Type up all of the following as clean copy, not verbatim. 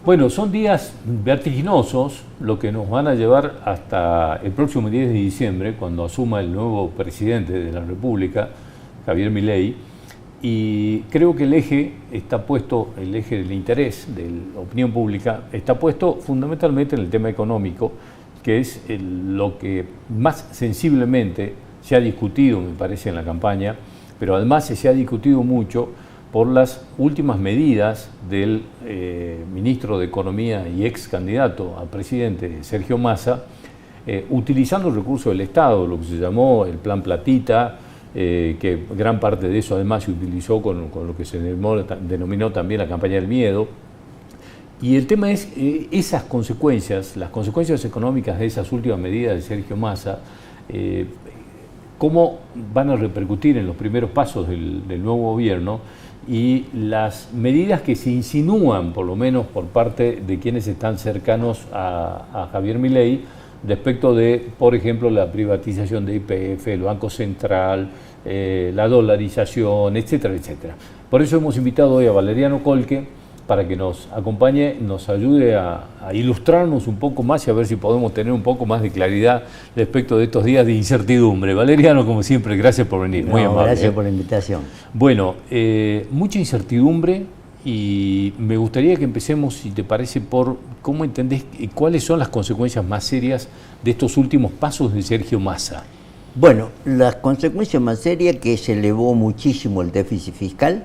Bueno, son días vertiginosos, lo que nos van a llevar hasta el próximo 10 de diciembre, cuando asuma el nuevo presidente de la República, Javier Milei, y creo que el eje está puesto, el eje del interés de la opinión pública, está puesto fundamentalmente en el tema económico, que es lo que más sensiblemente se ha discutido, me parece, en la campaña, pero además se ha discutido mucho por las últimas medidas del ministro de Economía y ex candidato a presidente, Sergio Massa, utilizando el recurso del Estado, lo que se llamó el Plan Platita, que gran parte de eso además se utilizó con lo que se denominó también la campaña del miedo. Y el tema es esas consecuencias, las consecuencias económicas de esas últimas medidas de Sergio Massa, cómo van a repercutir en los primeros pasos del nuevo gobierno y las medidas que se insinúan, por lo menos por parte de quienes están cercanos a Javier Milei, respecto de, por ejemplo, la privatización de YPF, el Banco Central, la dolarización, etcétera, etcétera. Por eso hemos invitado hoy a Valeriano Kolke para que nos acompañe, nos ayude a ilustrarnos un poco más y a ver si podemos tener un poco más de claridad respecto de estos días de incertidumbre. Valeriano, como siempre, gracias por venir, muy amable. Gracias por la invitación. Bueno, mucha incertidumbre y me gustaría que empecemos, si te parece, por cómo entendés cuáles son las consecuencias más serias de estos últimos pasos de Sergio Massa. Bueno, las consecuencias más serias que se elevó muchísimo el déficit fiscal.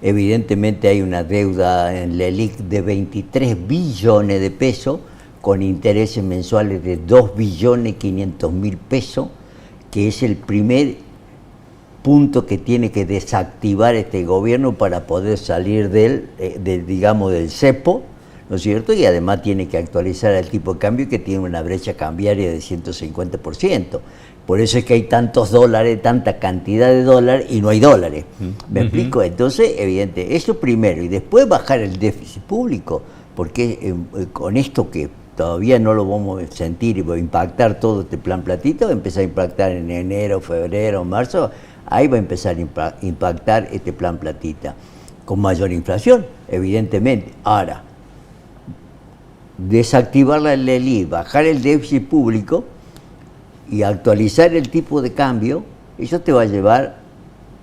Evidentemente hay una deuda en la ELIC de 23 billones de pesos, con intereses mensuales de 2.500.000 pesos, que es el primer punto que tiene que desactivar este gobierno para poder salir del cepo, ¿no es cierto? Y además tiene que actualizar el tipo de cambio, que tiene una brecha cambiaria de 150%. Por eso es que hay tantos dólares, tanta cantidad de dólares y no hay dólares. ¿Me explico? Entonces, evidente, eso primero. Y después bajar el déficit público, porque con esto que todavía no lo vamos a sentir y va a impactar todo este plan platito, va a empezar a impactar en enero, febrero, marzo, ahí va a empezar a impactar este plan platita. Con mayor inflación, evidentemente. Ahora, desactivar la LELI, bajar el déficit público y actualizar el tipo de cambio, eso te va a llevar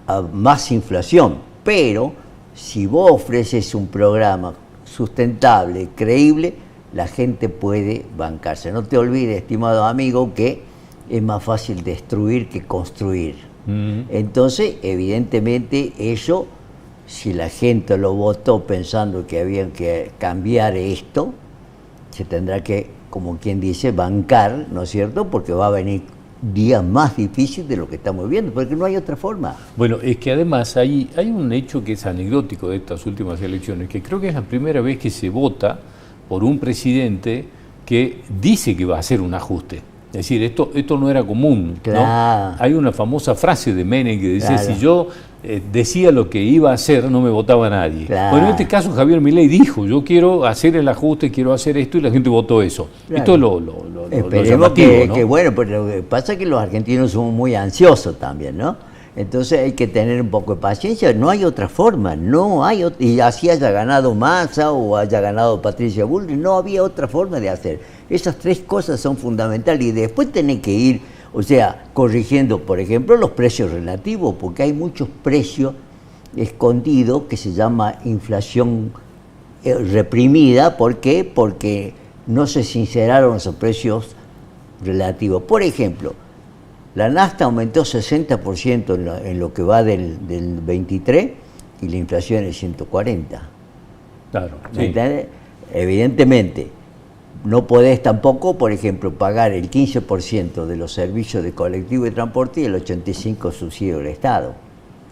a más inflación. Pero si vos ofreces un programa sustentable, creíble, la gente puede bancarse. No te olvides, estimado amigo, que es más fácil destruir que construir. Entonces, evidentemente, eso, si la gente lo votó pensando que había que cambiar esto, se tendrá que, como quien dice, bancar, ¿no es cierto? Porque va a venir días más difíciles de lo que estamos viendo, porque no hay otra forma. Bueno, es que además hay un hecho que es anecdótico de estas últimas elecciones, que creo que es la primera vez que se vota por un presidente que dice que va a hacer un ajuste. Es decir, esto no era común, claro. ¿no? Hay una famosa frase de Menem que dice, claro, si yo decía lo que iba a hacer, no me votaba nadie. Claro. Bueno, en este caso Javier Milei dijo, yo quiero hacer el ajuste, quiero hacer esto, y la gente votó eso. Claro. Esto es lo llamativo, ¿no? que bueno, pero lo que pasa es que los argentinos somos muy ansiosos también, ¿no? Entonces hay que tener un poco de paciencia, no hay otra forma, no hay y así haya ganado Massa o haya ganado Patricia Bullrich, no había otra forma de hacer. Esas tres cosas son fundamentales y después tenés que ir, o sea, corrigiendo, por ejemplo, los precios relativos, porque hay muchos precios escondidos que se llama inflación reprimida. ¿Por qué? Porque no se sinceraron esos precios relativos. Por ejemplo, la nafta aumentó 60% en lo que va del 23 y la inflación es 140. Claro, sí. Evidentemente, no podés tampoco, por ejemplo, pagar el 15% de los servicios de colectivo y transporte y el 85% subsidio del Estado,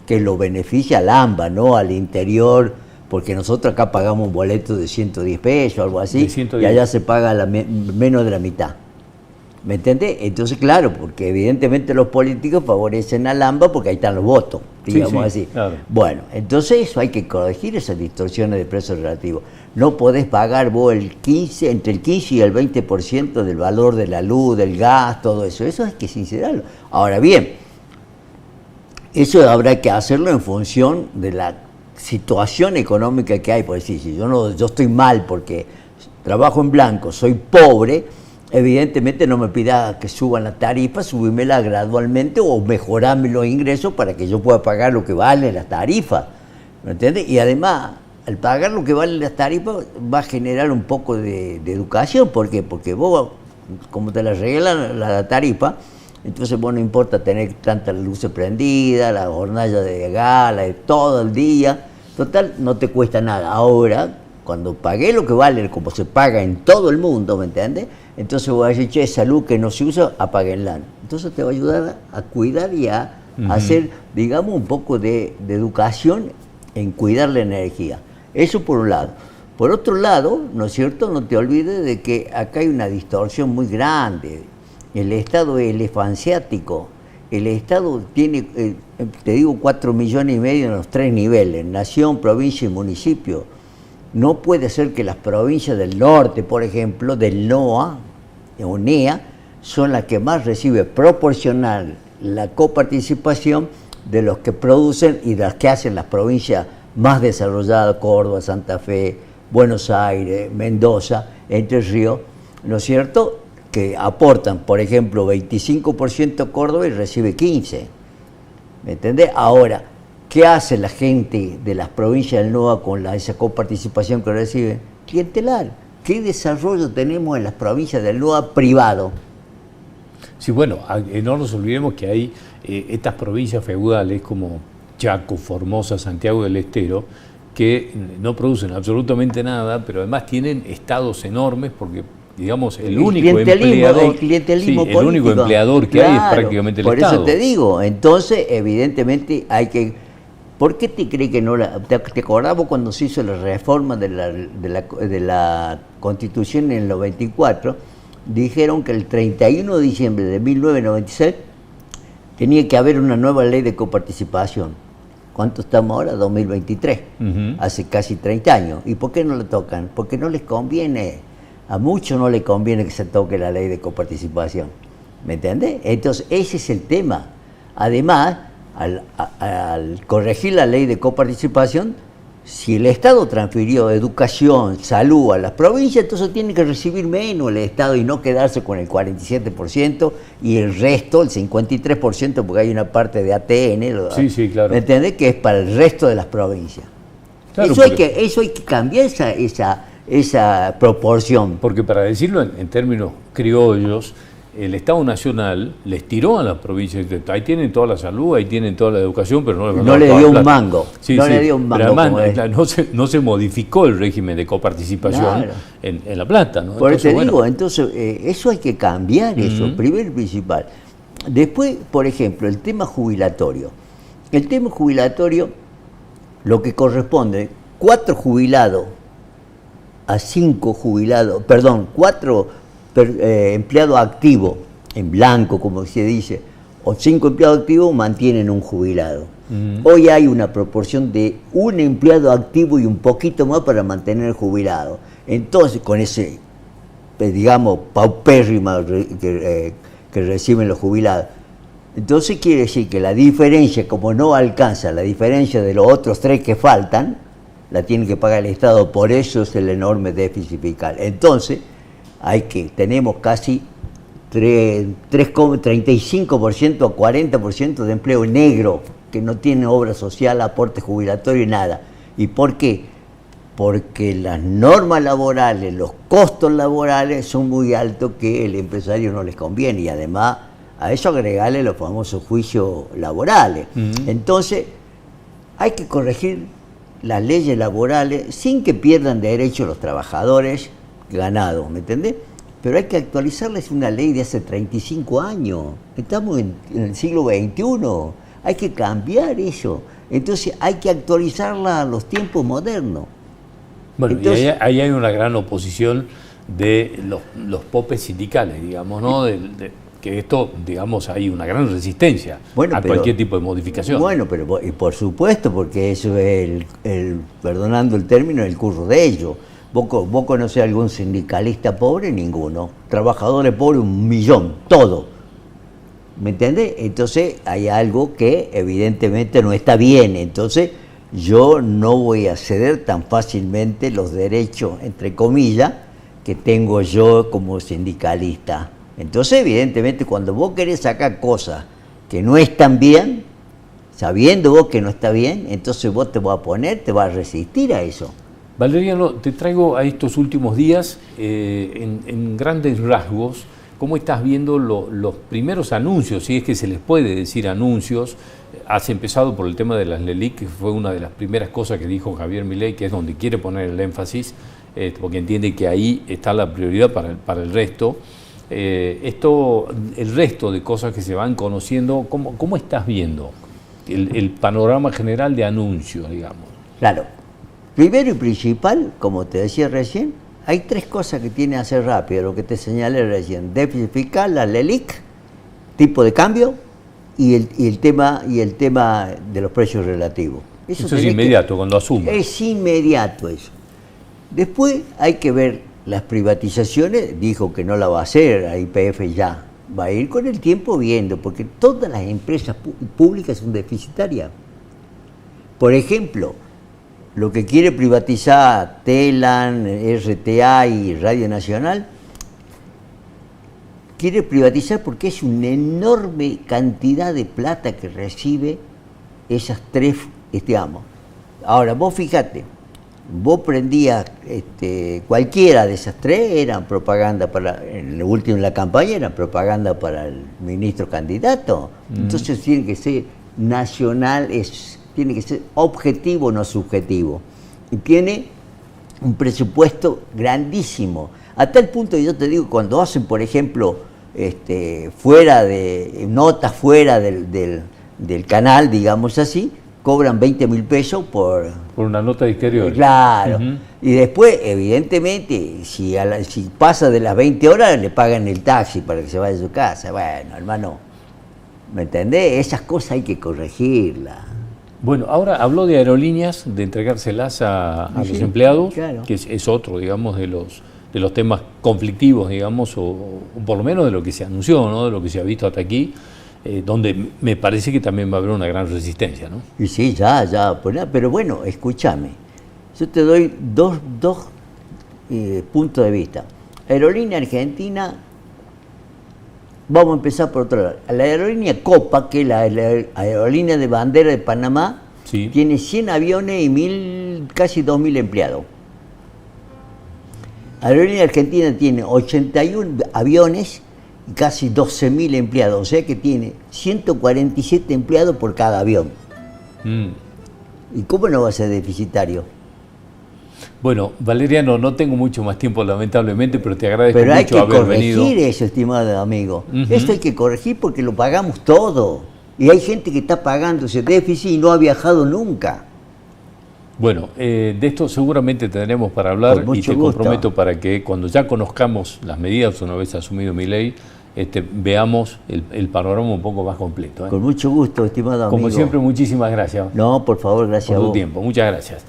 que lo beneficia al AMBA, no al interior, porque nosotros acá pagamos un boleto de 110 pesos o algo así, y allá se paga menos de la mitad. ¿Me entiendes? Entonces, claro, porque evidentemente los políticos favorecen al AMBA porque ahí están los votos, digamos así. Claro. Bueno, entonces eso hay que corregir, esas distorsiones de precios relativos. No podés pagar vos entre el 15 y el 20% del valor de la luz, del gas, todo eso. Eso hay que sincerarlo. Ahora bien, eso habrá que hacerlo en función de la situación económica que hay, por decir, si yo estoy mal porque trabajo en blanco, soy pobre, evidentemente no me pida que suban la tarifa, subímela gradualmente o mejorarme los ingresos para que yo pueda pagar lo que vale la tarifa, ¿me entiendes? Y además, al pagar lo que vale las tarifas, va a generar un poco de educación. ¿Por qué? Porque vos, como te la regalan la tarifa, entonces vos no importa tener tantas luces prendidas, la hornalla de gala, de todo el día, total, no te cuesta nada. Ahora, cuando pagué lo que vale, como se paga en todo el mundo, ¿me entiendes? Entonces vos vas a decir, che, esa luz que no se usa, apáguenla. Entonces te va a ayudar a cuidar y a hacer, digamos, un poco de educación en cuidar la energía. Eso por un lado. Por otro lado, ¿no es cierto?, no te olvides de que acá hay una distorsión muy grande. El Estado es elefanciático. El Estado tiene, te digo, 4,5 millones en los 3 niveles, nación, provincia y municipio. No puede ser que las provincias del norte, por ejemplo, del NOA, o NEA, son las que más recibe proporcional la coparticipación de los que producen y de las que hacen las provincias más desarrolladas, Córdoba, Santa Fe, Buenos Aires, Mendoza, Entre Ríos, ¿no es cierto?, que aportan, por ejemplo, 25% Córdoba y recibe 15%. ¿Me entendés? Ahora, ¿qué hace la gente de las provincias del NOA con esa coparticipación que recibe? Clientelar. ¿Qué desarrollo tenemos en las provincias del NOA privado? Sí, bueno, no nos olvidemos que hay estas provincias feudales como Chaco, Formosa, Santiago del Estero, que no producen absolutamente nada, pero además tienen estados enormes porque, digamos, el único empleador que hay es prácticamente el Estado. Por eso te digo, entonces, evidentemente hay que... ¿Por qué te crees que no la... ¿Te acordás vos cuando se hizo la reforma de la Constitución en el 94? Dijeron que el 31 de diciembre de 1996 tenía que haber una nueva ley de coparticipación. ¿Cuánto estamos ahora? 2023. Hace casi 30 años. ¿Y por qué no la tocan? Porque no les conviene. A muchos no les conviene que se toque la ley de coparticipación. ¿Me entendés? Entonces, ese es el tema. Además, al corregir la ley de coparticipación, si el Estado transfirió educación, salud a las provincias, entonces tiene que recibir menos el Estado y no quedarse con el 47% y el resto, el 53%, porque hay una parte de ATN, sí, claro. ¿Me entendés? Que es para el resto de las provincias. Claro, eso hay que cambiar esa proporción. Porque para decirlo en términos criollos, el Estado Nacional les tiró a las provincias, ahí tienen toda la salud, ahí tienen toda la educación, pero no le dio un mango. Le dio un mango. Pero además no se modificó el régimen de coparticipación en La Plata, ¿no? Por eso te digo, entonces eso hay que cambiar, eso, primero y principal. Después, por ejemplo, el tema jubilatorio. El tema jubilatorio, lo que corresponde, 4 jubilados a 5 jubilados, perdón, 4 empleados activos, en blanco como se dice, o 5 empleados activos mantienen un jubilado. Hoy hay una proporción de un empleado activo y un poquito más para mantener el jubilado. Entonces, con ese, digamos, paupérrima que reciben los jubilados, entonces quiere decir que la diferencia, como no alcanza la diferencia de los otros 3 que faltan, la tiene que pagar el Estado, por eso es el enorme déficit fiscal. Entonces, tenemos casi 35% o 40% de empleo negro, que no tiene obra social, aporte jubilatorio y nada. ¿Y por qué? Porque las normas laborales, los costos laborales son muy altos que el empresario no les conviene, y además a eso agregarle los famosos juicios laborales. Entonces, hay que corregir las leyes laborales sin que pierdan derechos los trabajadores ganados, ¿me entendés? Pero hay que actualizarles una ley de hace 35 años. Estamos en el siglo XXI. Hay que cambiar eso. Entonces hay que actualizarla a los tiempos modernos. Bueno, entonces, y ahí hay una gran oposición de los popes sindicales, digamos, ¿no? Que esto, digamos, hay una gran resistencia a cualquier tipo de modificación. Bueno, pero y por supuesto, porque eso es perdonando el término, el curro de ellos. ¿Vos conocés algún sindicalista pobre? Ninguno. Trabajadores pobres, 1 millón, todo. ¿Me entendés? Entonces hay algo que evidentemente no está bien. Entonces yo no voy a ceder tan fácilmente los derechos, entre comillas, que tengo yo como sindicalista. Entonces, evidentemente, cuando vos querés sacar cosas que no están bien, sabiendo vos que no está bien, entonces vos te vas a poner, te vas a resistir a eso. Valeriano, te traigo a estos últimos días, en grandes rasgos, ¿cómo estás viendo los primeros anuncios? Si es que se les puede decir anuncios. Has empezado por el tema de las LELIC, que fue una de las primeras cosas que dijo Javier Milei, que es donde quiere poner el énfasis, porque entiende que ahí está la prioridad para el resto. El resto de cosas que se van conociendo, ¿cómo estás viendo el panorama general de anuncios, digamos? Claro. Primero y principal, como te decía recién, hay tres cosas que tiene que hacer rápido, lo que te señalé recién: déficit fiscal, la LELIC, tipo de cambio y el tema de los precios relativos. Eso es inmediato, cuando asuma. Es inmediato eso. Después hay que ver las privatizaciones, dijo que no la va a hacer, a YPF ya va a ir con el tiempo viendo, porque todas las empresas públicas son deficitarias. Por ejemplo, lo que quiere privatizar Telam, RTA y Radio Nacional, quiere privatizar porque es una enorme cantidad de plata que recibe esas tres, digamos. Ahora, vos fíjate, vos prendías cualquiera de esas tres, eran propaganda en la campaña eran propaganda para el ministro candidato. Entonces tiene que ser nacional, tiene que ser objetivo, no subjetivo. Y tiene un presupuesto grandísimo. A tal punto que yo te digo, cuando hacen, por ejemplo, notas fuera del canal, digamos así, cobran 20.000 pesos por una nota de exterior. Claro. Y después, evidentemente, si pasa de las 20 horas, le pagan el taxi para que se vaya a su casa. Bueno, hermano, ¿me entendés? Esas cosas hay que corregirlas. Bueno, ahora habló de aerolíneas, de entregárselas a los empleados, claro, que es otro, digamos, de los temas conflictivos, digamos, o por lo menos de lo que se anunció, ¿no? De lo que se ha visto hasta aquí, donde me parece que también va a haber una gran resistencia, ¿no? Y sí, ya, pero bueno, escúchame, yo te doy dos puntos de vista. Aerolínea Argentina, vamos a empezar por otro lado. La aerolínea Copa, que es la aerolínea de bandera de Panamá, sí, tiene 100 aviones y casi 2.000 empleados. Aerolínea Argentina tiene 81 aviones y casi 12.000 empleados, o sea que tiene 147 empleados por cada avión. ¿Y cómo no va a ser deficitario? Bueno, Valeriano, no tengo mucho más tiempo, lamentablemente, pero te agradezco mucho haber venido. Pero hay que corregir eso, estimado amigo. Esto hay que corregir porque lo pagamos todo. Y hay gente que está pagando ese déficit y no ha viajado nunca. Bueno, de esto seguramente tendremos para hablar y te comprometo para que cuando ya conozcamos las medidas, una vez asumido Milei, veamos el panorama un poco más completo. Con mucho gusto, estimado amigo. Como siempre, muchísimas gracias. No, por favor, gracias por a vos. tu tiempo. Muchas gracias.